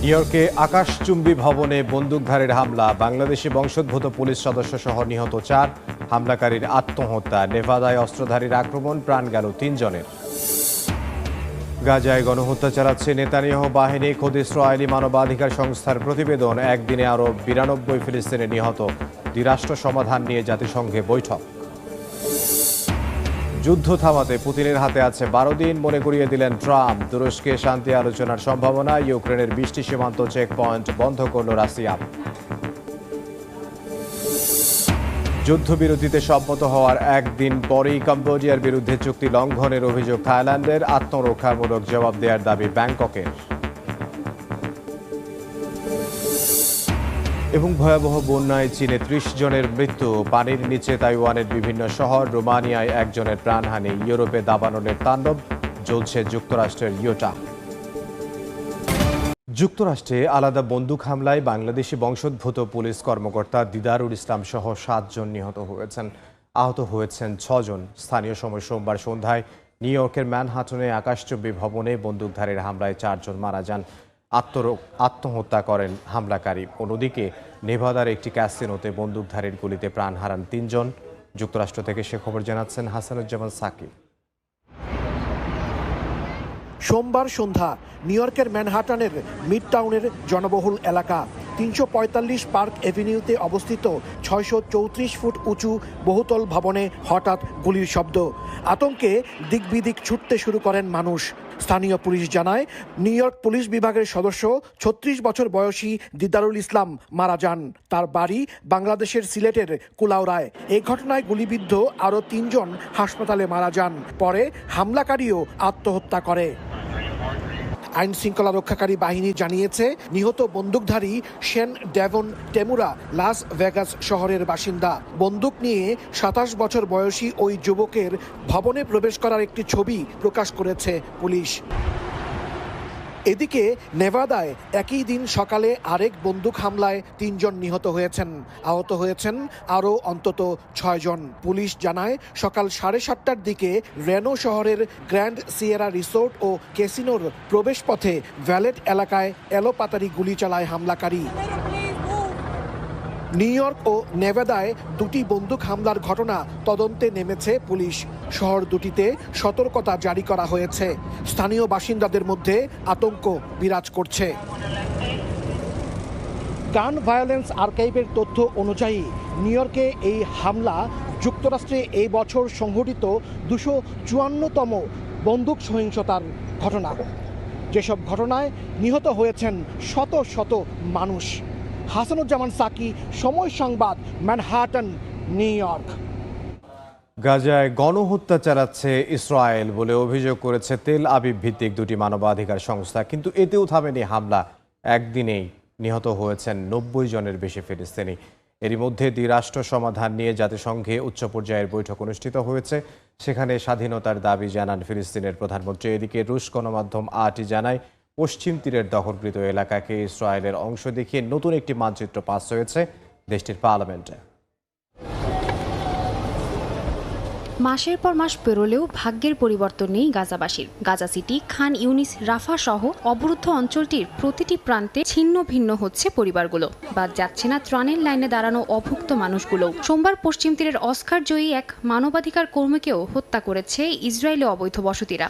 New ইয়র্কে আকাশচুম্বী ভবনে বন্দুকধারীর হামলা, বাংলাদেশি বংশোদ্ভূত পুলিশ সদস্য সহ নিহত 4, হামলাকারীর আত্মহত্যা। নেভাদায় অস্ত্রধারীর আক্রমণ, প্রাণ গেল 3 জনের। গাজায় গণহত্যা চালাচ্ছে নেতানিয়াহু বাহিনী, খোদ ইসরায়েলি মানবাধিকার সংস্থার প্রতিবেদন। একদিনে আরও 92 ফিলিস্তিনি নিহত। দ্বিরাষ্ট্র সমাধান নিয়ে জাতিসংঘে বৈঠক। যুদ্ধ থামাতে পুতিনের হাতে আছে 12 দিন, মনে করিয়ে দিলেন ট্রাম্প। তুরস্কে শান্তি আলোচনার সম্ভাবনা। ইউক্রেনের 20টি সীমান্ত চেকপয়েন্ট বন্ধ করল রাশিয়া। যুদ্ধবিরতিতে সম্মত হওয়ার একদিন পরেই কম্বোডিয়ার বিরুদ্ধে চুক্তি লঙ্ঘনের অভিযোগ থাইল্যান্ডের। আত্মরক্ষামূলক জবাব দেওয়ার দাবি ব্যাংককের। এবং ভয়াবহ বন্যায় চীনে 30 জনের মৃত্যু, পানির নিচে তাইওয়ানের বিভিন্ন শহর। রোমানিয়ায় একজনের প্রাণহানি। ইউরোপে দাবানলের তাণ্ডব, জ্বলছে যুক্তরাষ্ট্রের ইউটা। যুক্তরাষ্ট্রে আলাদা বন্দুক হামলায় বাংলাদেশি বংশোদ্ভূত পুলিশ কর্মকর্তা দিদারুল ইসলাম সহ 7 জন নিহত হয়েছেন। আহত হয়েছেন 6 জন। স্থানীয় সময় সোমবার সন্ধ্যায় নিউ ইয়র্কের ম্যানহাটনে আকাশচুম্বী ভবনে বন্দুকধারীর হামলায় 4 জন মারা যান। আত্মহত্যা করেন হামলাকারী। অন্যদিকে নেভাদার একটি ক্যাসিনোতে বন্দুকধারীর গুলিতে প্রাণ হারান 3 জন। যুক্তরাষ্ট্র থেকে সে খবর জানাচ্ছেন হাসানুজ্জামান সাকিব। সোমবার সন্ধ্যা নিউ ইয়র্কের ম্যানহাটানের মিড টাউনের জনবহুল এলাকা 345 পার্ক এভিনিউতে অবস্থিত 634 ফুট উঁচু বহুতল ভবনে হঠাৎ গুলির শব্দ। আতঙ্কে দিকবিদিক ছুটতে শুরু করেন মানুষ। স্থানীয় পুলিশ জানায়, নিউ ইয়র্ক পুলিশ বিভাগের সদস্য 36 বছর বয়সী দিদারুল ইসলাম মারা যান। তার বাড়ি বাংলাদেশের সিলেটের কুলাউড়ায়। এই ঘটনায় গুলিবিদ্ধ আরও 3 জন হাসপাতালে মারা যান। পরে হামলাকারীও আত্মহত্যা করে। আইন শৃঙ্খলা রক্ষাকারী বাহিনী জানিয়েছে, নিহত বন্দুকধারী শেন ডেভন টেমুরা লাস ভেগাস শহরের বাসিন্দা। বন্দুক নিয়ে 27 বছর বয়সী ওই যুবকের ভবনে প্রবেশ করার একটি ছবি প্রকাশ করেছে পুলিশ। এদিকে নেভাদায় একই দিন সকালে আরেক বন্দুক হামলায় 3 জন নিহত হয়েছেন। আহত হয়েছেন আরও অন্তত 6 জন। পুলিশ জানায়, সকাল 7:30টার দিকে রেনো শহরের গ্র্যান্ড সিয়েরা রিসোর্ট ও ক্যাসিনোর প্রবেশপথে ভ্যালেট এলাকায় এলোপাতাড়ি গুলি চালায় হামলাকারী। নিউ ইয়র্ক ও নেভাদায় 2টি বন্দুক হামলার ঘটনা তদন্তে নেমেছে পুলিশ। শহর দুটিতে সতর্কতা জারি করা হয়েছে। স্থানীয় বাসিন্দাদের মধ্যে আতঙ্ক বিরাজ করছে। গান ভায়োলেন্স আর্কাইভের তথ্য অনুযায়ী নিউ ইয়র্কে এই হামলা যুক্তরাষ্ট্রে এই বছর সংঘটিত 254তম বন্দুক সহিংসতার ঘটনা। যেসব ঘটনায় নিহত হয়েছেন শত শত মানুষ। হাসানুজ্জামান সাকি, সময় সংবাদ, ম্যানহাটন, নিউ ইয়র্ক। গাজায় গণহত্যা চালাচ্ছে ইসরায়েল বলে অভিযোগ করেছে তেল আবিব ভিত্তিক 2টি মানবাধিকার সংস্থা। কিন্তু এতেও থামেনি হামলা। একদিনেই নিহত হয়েছেন 90 জনের বেশি ফিলিস্তিনি। এরই মধ্যে দ্বিরাষ্ট্র সমাধান নিয়ে জাতিসংঘে উচ্চ পর্যায়ের বৈঠক অনুষ্ঠিত হয়েছে। সেখানে স্বাধীনতার দাবি জানান ফিলিস্তিনের প্রধানমন্ত্রী। এদিকে রুশ গণমাধ্যম আরটি জানায়, পশ্চিম তীরের দখলকৃত এলাকাকে ইসরায়েলের অংশ দেখিয়ে নতুন একটি মানচিত্র পাস হয়েছে দেশটির পার্লামেন্টে। মাসের পর মাস পেরোলেও ভাগ্যের পরিবর্তন নেই গাজাবাসীর। গাজা সিটি, খান ইউনিস, রাফা সহ অবরুদ্ধ অঞ্চলটির প্রতিটি প্রান্তে ছিন্ন ভিন্ন হচ্ছে পরিবারগুলো। বাদ যাচ্ছে না ত্রাণের লাইনে দাঁড়ানো অভুক্ত মানুষগুলো। সোমবার পশ্চিম তীরের অস্কার জয়ী এক মানবাধিকার কর্মীকেও হত্যা করেছে ইসরায়েলি অবৈধ বসতিরা।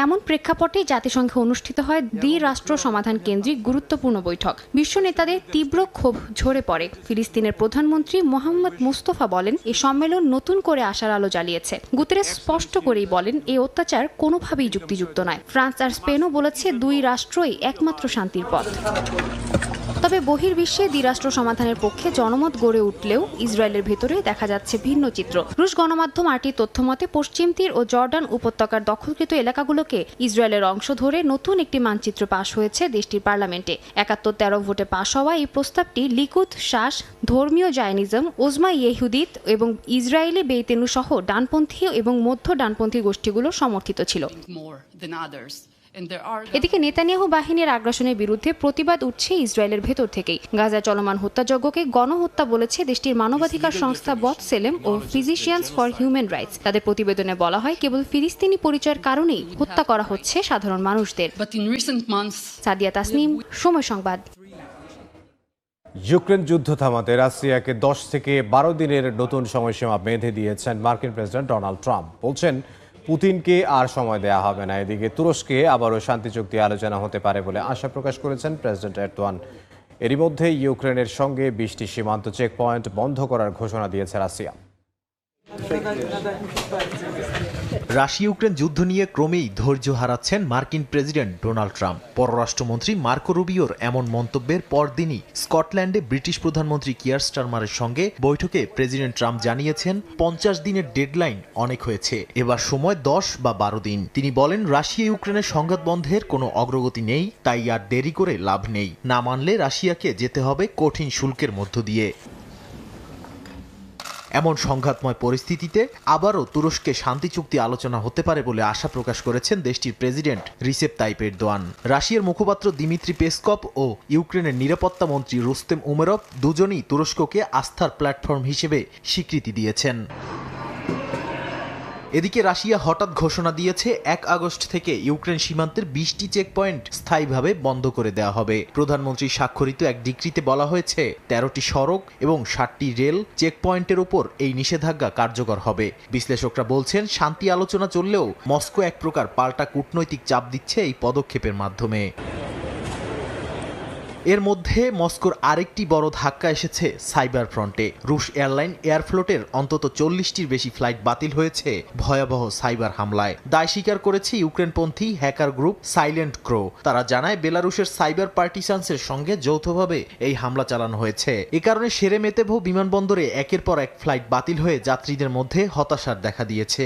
এমন প্রেক্ষাপটে জাতিসংঘে অনুষ্ঠিত হয় দ্বিরাষ্ট্র সমাধান কেন্দ্রিক গুরুত্বপূর্ণ বৈঠক। বিশ্ব নেতাদের তীব্র ক্ষোভ ঝরে পড়ে। ফিলিস্তিনের প্রধানমন্ত্রী মোহাম্মদ মুস্তফা বলেন, এই সম্মেলন নতুন করে আশার আলো জ্বালিয়েছে। গুতেরেস স্পষ্ট করেই বলেন, এই অত্যাচার কোনোভাবেই যুক্তিযুক্ত নয়। ফ্রান্স আর স্পেনও বলেছে, 2 রাষ্ট্রই একমাত্র শান্তির পথ। তবে বহির্বিশ্বে দ্বিরাষ্ট্র সমাধানের পক্ষে জনমত গড়ে উঠলেও ইসরায়েলের ভেতরে দেখা যাচ্ছে ভিন্ন চিত্র। রুশ গণমাধ্যম আরটির তথ্যমতে, পশ্চিম তীর ও জর্ডান উপত্যকার দখলকৃত এলাকাগুলোকে ইসরায়েলের অংশ ধরে নতুন একটি মানচিত্র পাশ হয়েছে দেশটির পার্লামেন্টে। 71-13 ভোটে পাশ হওয়া এই প্রস্তাবটি লিকুদ, শাস, ধর্মীয় জায়নিজম, ওজমা ইয়েহুদিত এবং ইসরায়েলি বেইতেনু সহ ডানপন্থী এবং মধ্য ডানপন্থী গোষ্ঠীগুলো সমর্থিত ছিল। এদিকে নেতানিয়াহু বাহিনীর আগ্রাসনের বিরুদ্ধে প্রতিবাদ উঠছে ইসরায়েলের ভেতর থেকেই। গাজায় চলমান হত্যাযজ্ঞকে গণহত্যা বলেছে দেশটির মানবাধিকার সংস্থা বথসেলেম ও ফিজিশিয়ানস ফর হিউম্যান রাইটস। তাদের প্রতিবেদনে বলা হয়, কেবল ফিলিস্তিনি পরিচয়ের কারণেই হত্যা করা হচ্ছে সাধারণ মানুষদের। সাদিয়া তাসনিম, সময় সংবাদ। ইউক্রেন যুদ্ধ থামাতে রাশিয়াকে 10 থেকে 12 দিনের নতুন সময়সীমা বেঁধে দিয়েছেন মার্কিন প্রেসিডেন্ট ডোনাল্ড ট্রাম্প। বলছেন পুতিনকে আর সময় দেয়া হবে না। এদিকে তুরস্কে আবারও শান্তি চুক্তি আলোচনা হতে পারে বলে আশা প্রকাশ করেছেন প্রেসিডেন্ট এরদোয়ান। এরই মধ্যে ইউক্রেনের সঙ্গে 20টি সীমান্ত চেকপয়েন্ট বন্ধ করার ঘোষণা দিয়েছে রাশিয়া। রাশিয়া ইউক্রেন যুদ্ধ নিয়ে ক্রমেই ধৈর্য হারাচ্ছেন মার্কিন প্রেসিডেন্ট ডোনাল্ড ট্রাম্প। পররাষ্ট্রমন্ত্রী মার্কো রুবিওর এমন মন্তব্যের পরদিনই স্কটল্যান্ডে ব্রিটিশ প্রধানমন্ত্রী কিয়ার স্টারমারের সঙ্গে বৈঠকে প্রেসিডেন্ট ট্রাম্প জানিয়েছেন 50 দিনের ডেডলাইন অনেক হয়েছে, এবার সময় 10 বা 12 দিন। তিনি বলেন, রাশিয়া ইউক্রেনের সংঘাত বন্ধের কোনো অগ্রগতি নেই, তাই আর দেরি করে লাভ নেই। না মানলে রাশিয়াকে যেতে হবে কঠিন শুল্কের মধ্য দিয়ে। এমন সংঘাতময় পরিস্থিতিতে আবারও তুরস্কে শান্তি চুক্তি আলোচনা হতে পারে বলে আশা প্রকাশ করেছেন দেশটির প্রেসিডেন্ট রিসেপ তাইপ এরদোয়ান। রাশিয়ার মুখপাত্র দিমিত্রি পেসকভ ও ইউক্রেনের নিরাপত্তা মন্ত্রী রুস্তেম উমেরভ দুজনই তুরস্ককে আস্থার প্ল্যাটফর্ম হিসেবে স্বীকৃতি দিয়েছেন। এদিকে রাশিয়া হঠাৎ ঘোষণা দিয়েছে 1 আগস্ট থেকে ইউক্রেন সীমান্তের 20টি চেকপয়েন্ট স্থায়ীভাবে বন্ধ করে দেওয়া হবে। প্রধানমন্ত্রী স্বাক্ষরিত এক ডিক্রিতে বলা হয়েছে 13টি সড়ক এবং 60টি রেল চেকপয়েন্টের উপর এই নিষেধাজ্ঞা কার্যকর হবে। বিশ্লেষকরা বলছেন, শান্তি আলোচনা চললেও মস্কো এক প্রকার পাল্টা কূটনৈতিক চাপ দিচ্ছে এই পদক্ষেপের মাধ্যমে। এর মধ্যে মস্কোর আরেকটি বড় ধাক্কা এসেছে সাইবার ফ্রন্টে। রুশ এয়ারলাইন এয়ারফ্লোটের অন্তত 40টির বেশি ফ্লাইট বাতিল হয়েছে ভয়াবহ সাইবার হামলায়। দায় স্বীকার করেছে ইউক্রেনপন্থী হ্যাকার গ্রুপ সাইলেন্ট ক্রো। তারা জানায়, বেলারুশের সাইবার পার্টিসানসের সঙ্গে যৌথভাবে এই হামলা চালানো হয়েছে। এ কারণে শেরেমেতেভো বিমানবন্দরে একের পর এক ফ্লাইট বাতিল হয়ে যাত্রীদের মধ্যে হতাশার দেখা দিয়েছে।